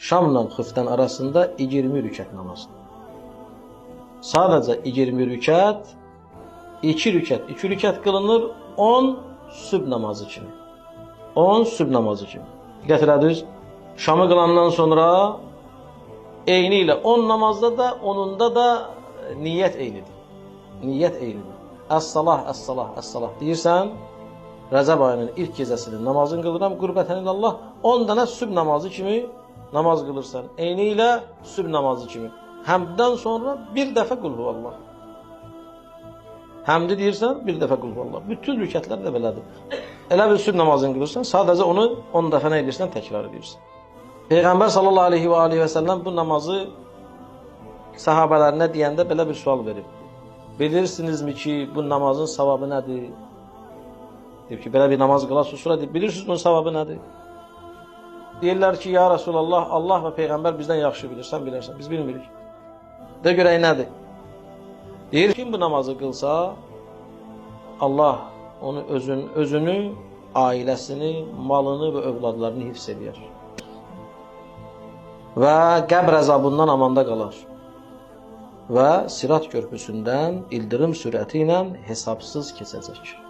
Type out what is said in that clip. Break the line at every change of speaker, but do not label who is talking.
Şamla Xüfdən arasında 20 rükət namazdır. Sadəcə 20 rükət, 2 rükət qılınır 10 sübh namazı kimi. 10 sübh namazı kimi. Diqqət elədiniz, Şamı qılandan sonra eyni ilə 10 namazda da, onunda da niyyət eynidir. Niyyət eynidir. Əs-salah, əs-salah, əs-salah deyirsən, Rəcəb ayının ilk gecəsinin namazını qılıram, qürbətən ilallah, 10 dənə sübh namazı kimi namaz qılırsan. Eyni ilə sübh namazı kimi. Həmdən sonra bir dəfə qul huvallah. Həmdi deyirsən, bir dəfə qul huvallah. Bütün rükətlər də belədir. Elə bir sübh namazını qılırsan, sadəcə onu 10 dəfə nə edirsən, təkrar edirsən. Peyğəmbər sallallahu aleyhi və səlləm bu namazı səhabələrinə deyəndə belə bir sual verib. Bilirsinizmi ki, bu namazın savabı nədir? Deyib ki, belə bir namaz qılasın, sonra deyib, bilirsiniz bunun savabı nədir? Deyirlər ki, ya Rasulallah, Allah və Peyğəmbər bizdən yaxşı bilirsən, bilirsən, biz bilmirik. De görək nədir? Deyir, kim bu namazı qılsa, Allah onu özünü, ailəsini, malını və övladlarını hifz edir. Və qəbr əzabından amanda qalar. Və Sirat körpüsündən ildırım sürəti ilə hesabsız keçəcək.